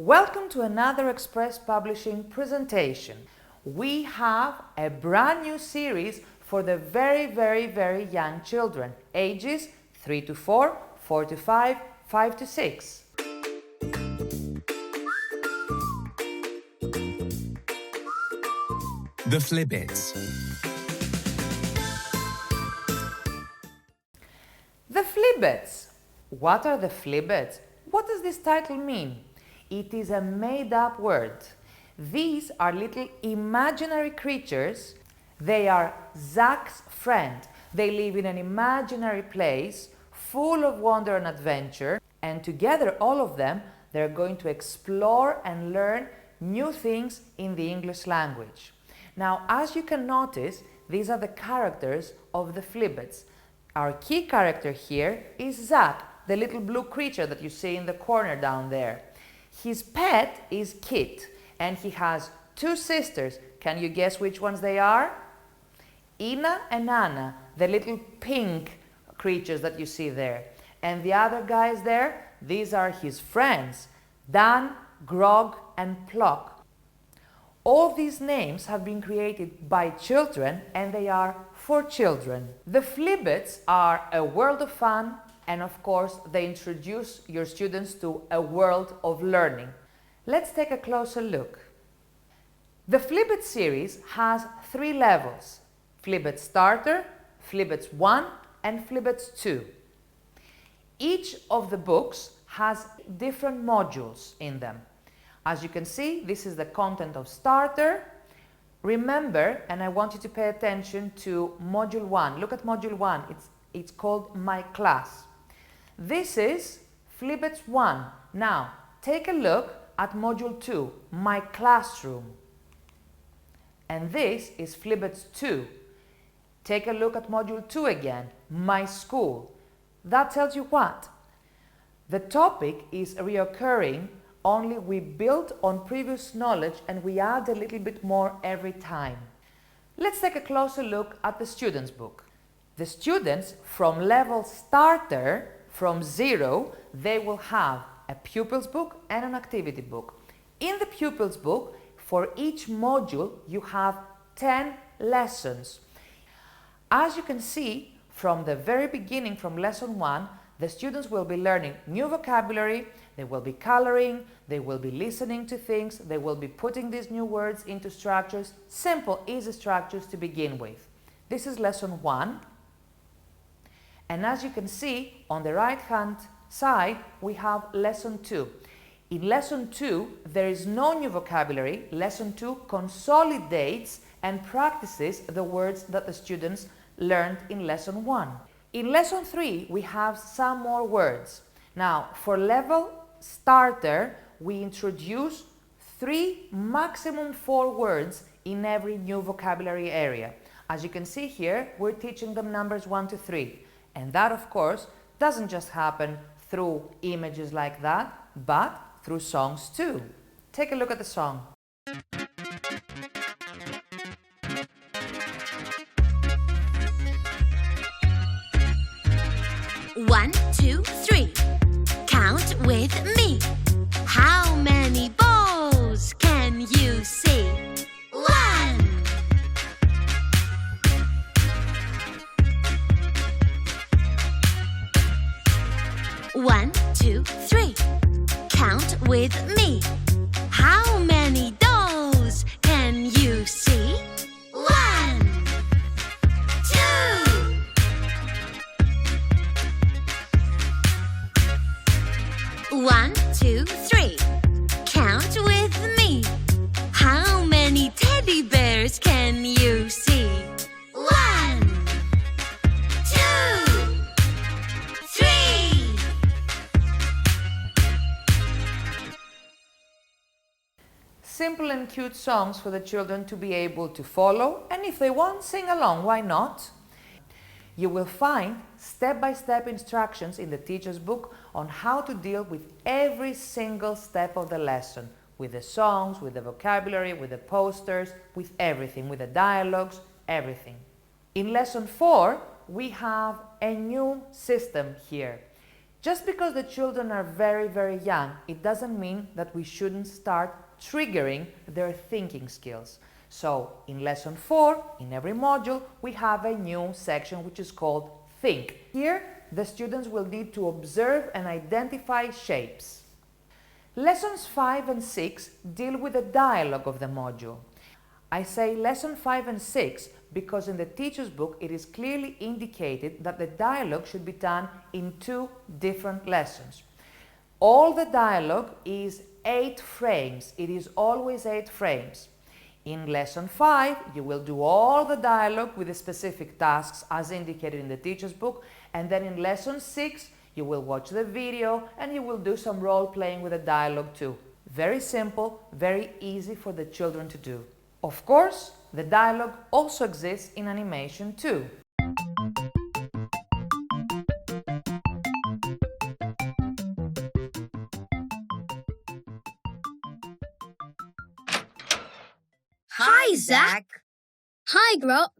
Welcome to another Express Publishing presentation. We have a brand new series for the very young children, ages 3 to 4, 4 to 5, 5 to 6. The Flibets. The Flibets. What are the Flibets? What does this title mean? It is a made-up word. These are little imaginary creatures. They are Zach's friend. They live in an imaginary place full of wonder and adventure, and together, all of them, they're going to explore and learn new things in the English language. Now, as you can notice, these are the characters of the Flibets. Our key character here is Zach, the little blue creature that you see in the corner down there. His pet is Kit, and he has two sisters. Can you guess which ones they are? Ina and Anna, the little pink creatures that you see there. And the other guys there, these are his friends, Dan, Grog, and Plock. All these names have been created by children, and they are for children. The Flibets are a world of fun, and of course, they introduce your students to a world of learning. Let's take a closer look. The Flibets series has 3 levels: Flibets Starter, Flibets 1, and Flibets 2. Each of the books has different modules in them. As you can see, this is the content of Starter. Remember, and I want you to pay attention to Module 1. Look at Module 1. It's called My Class. This is Flibets 1. Now, take a look at Module 2, My Classroom. And this is Flibets 2. Take a look at Module 2 again, My School. That tells you what? The topic is reoccurring, only we build on previous knowledge and we add a little bit more every time. Let's take a closer look at the students' book. The students from level Starter, from 0, they will have a pupils book and an activity book. In the pupils book, for each module, you have 10 lessons. As you can see, from the very beginning, from lesson 1, the students will be learning new vocabulary, they will be coloring, they will be listening to things, they will be putting these new words into structures, simple, easy structures to begin with. This is lesson 1. And as you can see, on the right-hand side, we have lesson 2. In lesson 2, there is no new vocabulary. Lesson 2 consolidates and practices the words that the students learned in lesson 1. In lesson 3, we have some more words. Now, for level Starter, we introduce 3, maximum 4 words in every new vocabulary area. As you can see here, we're teaching them numbers 1 to 3. And that, of course, doesn't just happen through images like that, but through songs too. Take a look at the song. 1, 2, 3. Count with me. How many balls can you see? 1. 1, 2, 3. Count with me. How many dolls can you see? 1, 2. 1, 2, 3. Count with me. How many teddy bears can you see? 1, 2, 3. Simple and cute songs for the children to be able to follow, and if they want, sing along, why not? You will find step-by-step instructions in the teacher's book on how to deal with every single step of the lesson, with the songs, with the vocabulary, with the posters, with everything, with the dialogues, everything. In lesson 4, we have a new system here. Just because the children are very, very young, it doesn't mean that we shouldn't start triggering their thinking skills. So, in lesson 4, in every module, we have a new section which is called Think. Here, the students will need to observe and identify shapes. Lessons 5 and 6 deal with the dialogue of the module. I say lesson 5 and 6 because in the teacher's book it is clearly indicated that the dialogue should be done in 2 different lessons. All the dialogue is 8 frames. It is always 8 frames. In lesson 5, you will do all the dialogue with the specific tasks as indicated in the teacher's book, and then in lesson 6, you will watch the video and you will do some role playing with the dialogue too. Very simple, very easy for the children to do. Of course, the dialogue also exists in animation too. Hi, Zach. Hi, Grok.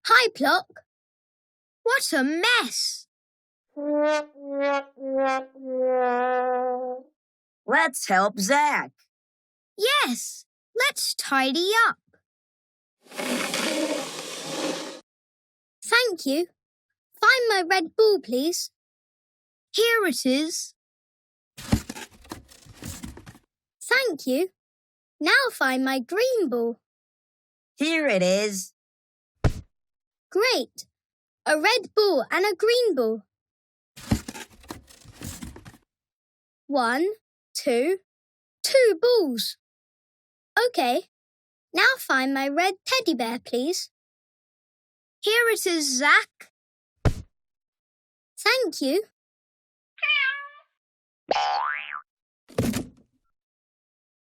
Hi, Plock. What a mess! Let's help Zach. Yes, let's tidy up. Thank you. Find my red ball, please. Here it is. Thank you. Now find my green ball. Here it is. Great. A red ball and a green ball. 1, 2, 2 balls. Okay. Now find my red teddy bear, please. Here it is, Zach. Thank you.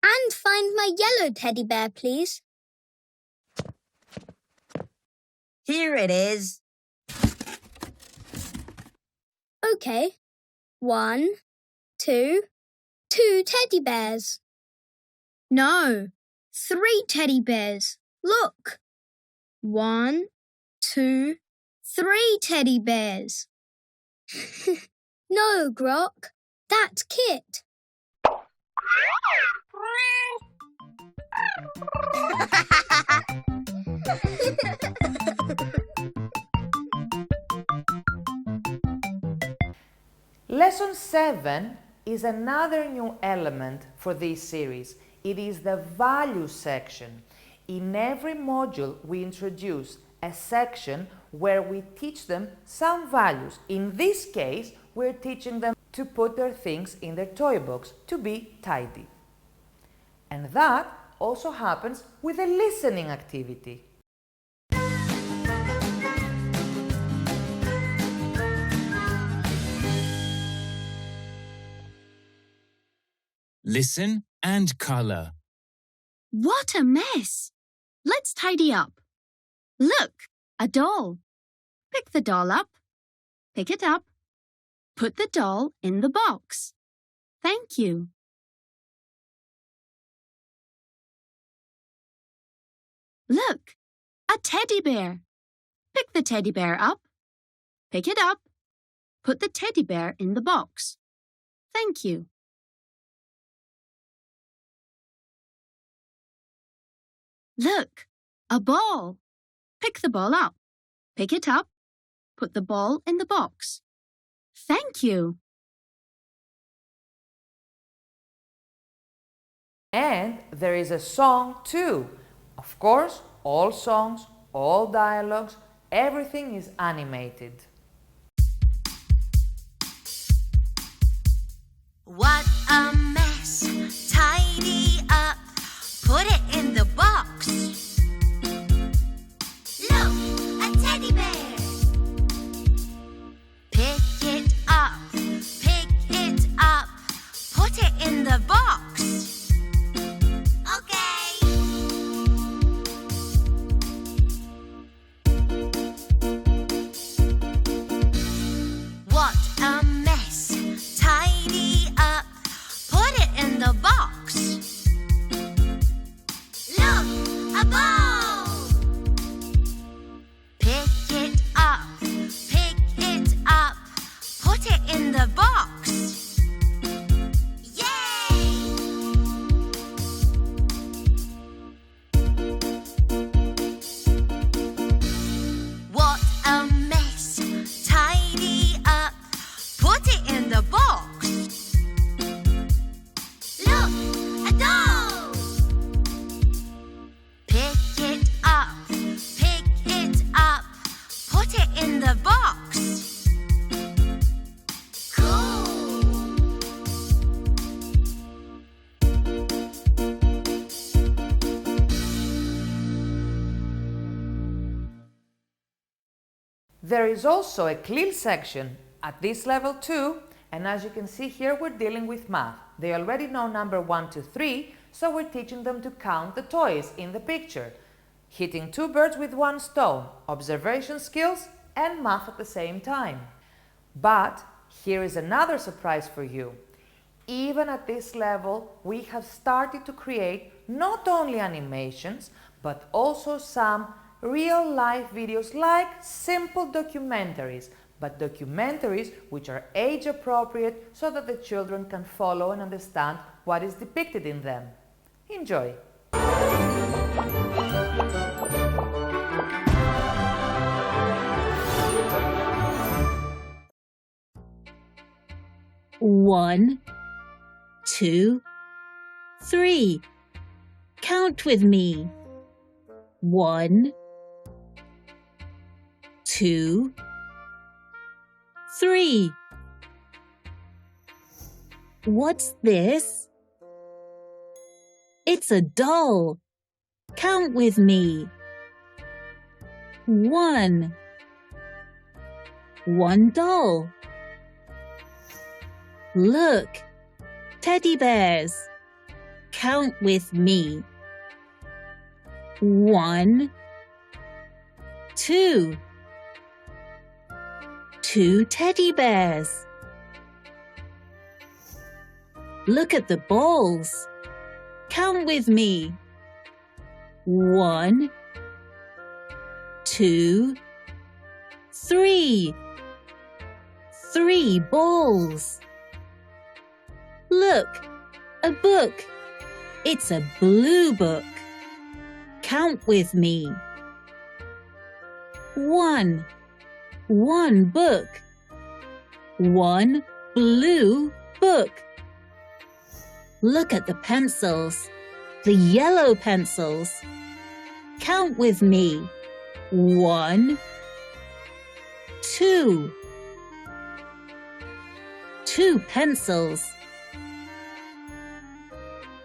And find my yellow teddy bear, please. Here it is. Okay. 1, 2, 2 teddy bears. No, 3 teddy bears. Look. 1, 2, 3 teddy bears. No, Grok. That's Kit. Lesson 7 is another new element for this series. It is the value section. In every module, we introduce a section where we teach them some values. In this case, we're teaching them to put their things in their toy box, to be tidy. And that also happens with the listening activity. Listen and colour. What a mess! Let's tidy up. Look, a doll. Pick the doll up. Pick it up. Put the doll in the box. Thank you. Look, a teddy bear. Pick the teddy bear up. Pick it up. Put the teddy bear in the box. Thank you. Look, a ball. Pick the ball up. Pick it up. Put the ball in the box. Thank you. And there is a song too. Of course, all songs, all dialogues, everything is animated. What a mess! Tidy up, put it in the box. Look, a teddy bear. Pick it up, put it in the box. Okay. What a mess! Tidy up, put it in the box. Look, a ball. Pick it up, put it in the box. There is also a CLIL section at this level too, and as you can see here, we're dealing with math. They already know number 1 to 3, so we're teaching them to count the toys in the picture. Hitting 2 birds with 1 stone, observation skills and math at the same time. But here is another surprise for you. Even at this level, we have started to create not only animations, but also some real-life videos like simple documentaries, but documentaries which are age-appropriate so that the children can follow and understand what is depicted in them. Enjoy! One, 2, 3. Count with me. 1, 2, 3. What's this? It's a doll. Count with me. 1. 1 doll. Look, teddy bears. Count with me. 1, 2. 2 teddy bears. Look at the balls. Count with me. 1, 2, 3. 3 balls. Look, a book. It's a blue book. Count with me. 1 book. 1 blue book. Look at the pencils, the yellow pencils. Count with me. 1, 2. 2 pencils.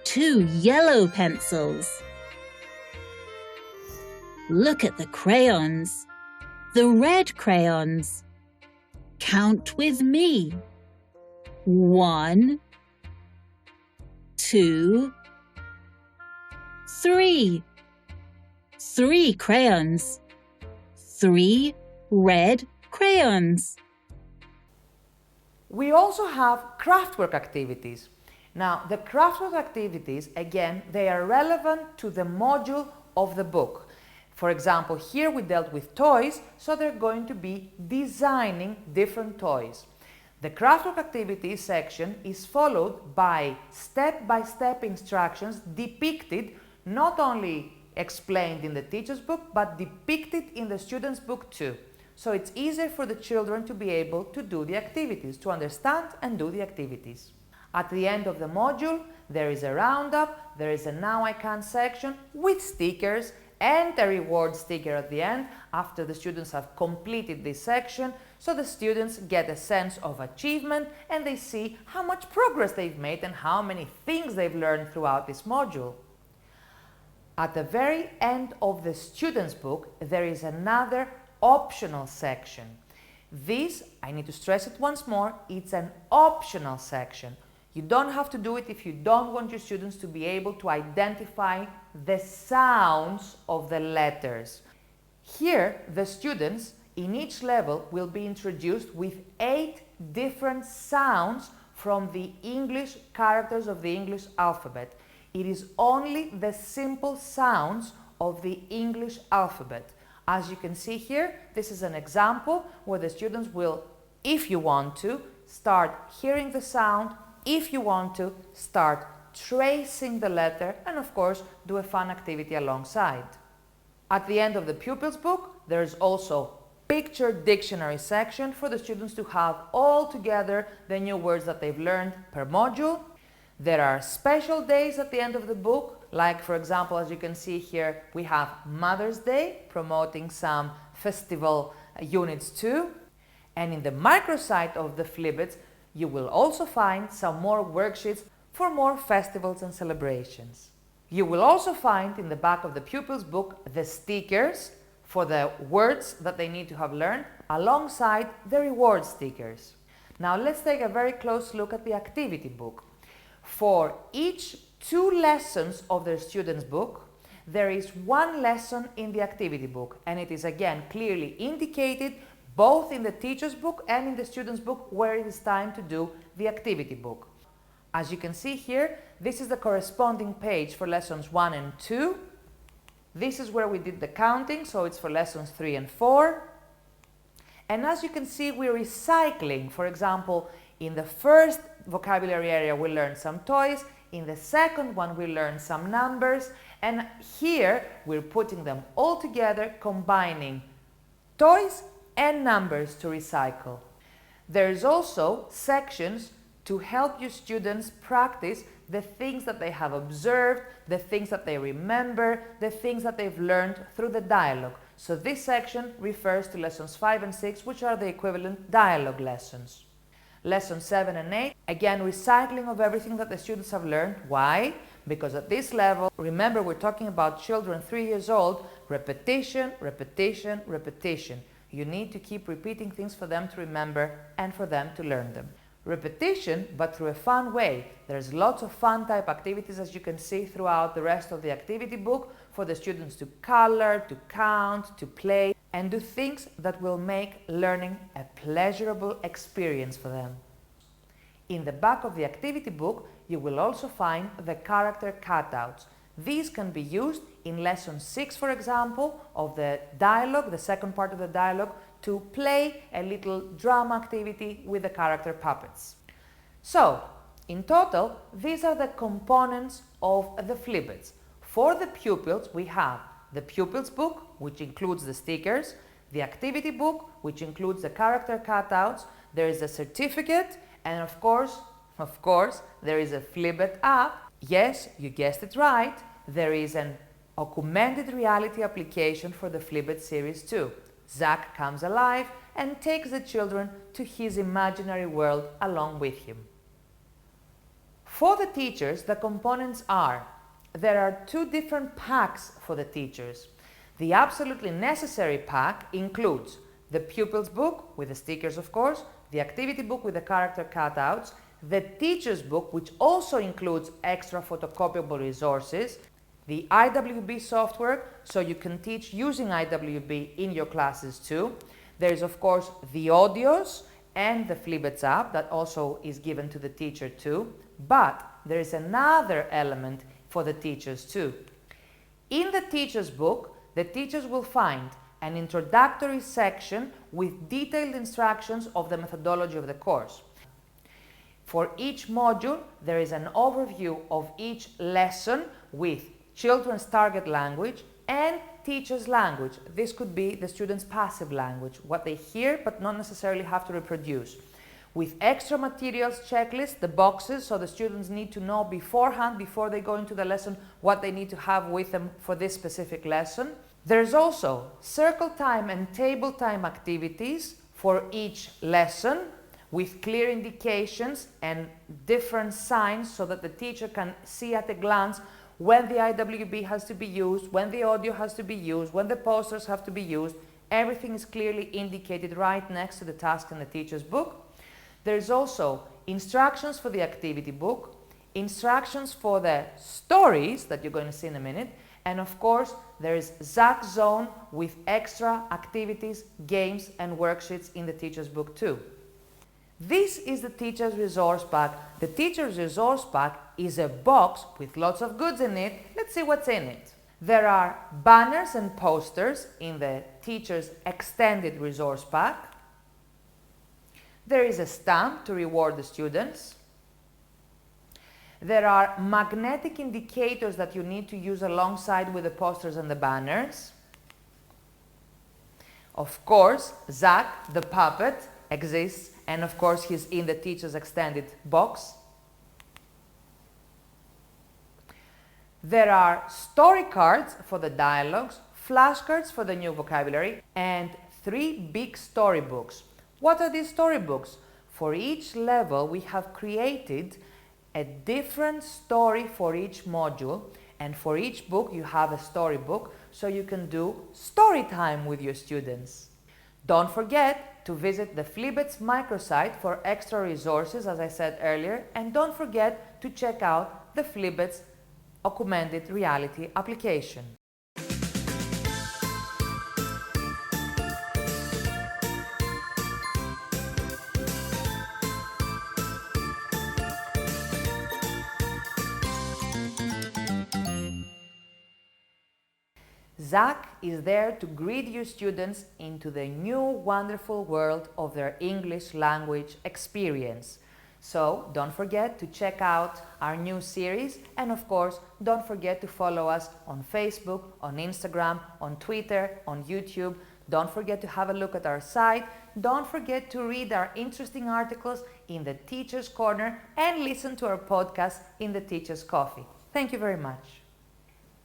2 yellow pencils. Look at the crayons, the red crayons. Count with me. 1, 2, 3. 3 crayons. 3 red crayons. We also have craftwork activities. Now, the craftwork activities, again, they are relevant to the module of the book. For example, here we dealt with toys, so they're going to be designing different toys. The craftwork activities section is followed by step-by-step instructions depicted, not only explained in the teacher's book, but depicted in the student's book too. So it's easier for the children to be able to do the activities, to understand and do the activities. At the end of the module, there is a roundup, there is a Now I Can section with stickers and a reward sticker at the end after the students have completed this section, so the students get a sense of achievement and they see how much progress they've made and how many things they've learned throughout this module. At the very end of the student's book, there is another optional section. This, I need to stress it once more, it's an optional section. You don't have to do it if you don't want your students to be able to identify the sounds of the letters. Here, the students in each level will be introduced with 8 different sounds from the English characters of the English alphabet. It is only the simple sounds of the English alphabet. As you can see here, this is an example where the students will, if you want to, start hearing the sound, if you want to, start tracing the letter, and of course, do a fun activity alongside. At the end of the pupil's book, there is also picture dictionary section for the students to have all together the new words that they've learned per module. There are special days at the end of the book, like for example, as you can see here, we have Mother's Day, promoting some festival units too. And in the microsite of the Flibets, you will also find some more worksheets for more festivals and celebrations. You will also find in the back of the pupil's book the stickers for the words that they need to have learned, alongside the reward stickers. Now let's take a very close look at the activity book. For each 2 lessons of their student's book, there is 1 lesson in the activity book, and it is again clearly indicated both in the teacher's book and in the student's book where it is time to do the activity book. As you can see here, this is the corresponding page for lessons 1 and 2. This is where we did the counting, so it's for lessons 3 and 4. And as you can see, we're recycling. For example, in the first vocabulary area, we learned some toys. In the second one, we learned some numbers. And here, we're putting them all together, combining toys and numbers to recycle. There's also sections to help your students practice the things that they have observed, the things that they remember, the things that they've learned through the dialogue. So this section refers to lessons 5 and 6, which are the equivalent dialogue lessons. Lessons 7 and 8, again, recycling of everything that the students have learned. Why? Because at this level, remember, we're talking about children 3 years old, repetition, repetition, repetition. You need to keep repeating things for them to remember and for them to learn them. Repetition, but through a fun way. There's lots of fun type activities, as you can see throughout the rest of the activity book, for the students to color, to count, to play, and do things that will make learning a pleasurable experience for them. In the back of the activity book, you will also find the character cutouts. These can be used in lesson 6, for example, of the dialogue, the second part of the dialogue, to play a little drama activity with the character puppets. So, in total, these are the components of the Flibets. For the pupils, we have the pupils book, which includes the stickers, the activity book, which includes the character cutouts, there is a certificate, and of course, there is a Flibet app. Yes, you guessed it right, there is an augmented reality application for the Flibet series too. Zach comes alive and takes the children to his imaginary world along with him. For the teachers, the components are: there are 2 different packs for the teachers. The absolutely necessary pack includes the pupils book with the stickers, of course, the activity book with the character cutouts, the teacher's book, which also includes extra photocopiable resources, the IWB software, so you can teach using IWB in your classes too. There is, of course, the audios and the Flibets app that also is given to the teacher too. But there is another element for the teachers too. In the teacher's book, the teachers will find an introductory section with detailed instructions of the methodology of the course. For each module, there is an overview of each lesson with children's target language and teacher's language. This could be the students' passive language, what they hear but not necessarily have to reproduce. With extra materials checklist, the boxes, so the students need to know beforehand, before they go into the lesson, what they need to have with them for this specific lesson. There's also circle time and table time activities for each lesson with clear indications and different signs so that the teacher can see at a glance when the IWB has to be used, when the audio has to be used, when the posters have to be used. Everything is clearly indicated right next to the task in the teacher's book. There's also instructions for the activity book, instructions for the stories that you're going to see in a minute, and of course there is Zach Zone with extra activities, games and worksheets in the teacher's book too. This is the teacher's resource pack. The teacher's resource pack is a box with lots of goods in it. Let's see what's in it. There are banners and posters in the teacher's extended resource pack. There is a stamp to reward the students. There are magnetic indicators that you need to use alongside with the posters and the banners. Of course, Zach, the puppet, exists, and of course he's in the teacher's extended box. There are story cards for the dialogues, flashcards for the new vocabulary, and 3 big storybooks. What are these storybooks? For each level we have created a different story for each module, and for each book you have a storybook, so you can do story time with your students. Don't forget to visit the Flibets microsite for extra resources, as I said earlier, and don't forget to check out the Flibets augmented reality application. Zach is there to greet you students into the new wonderful world of their English language experience. So don't forget to check out our new series, and of course don't forget to follow us on Facebook, on Instagram, on Twitter, on YouTube. Don't forget to have a look at our site. Don't forget to read our interesting articles in the Teacher's Corner and listen to our podcast in the Teacher's Coffee. Thank you very much.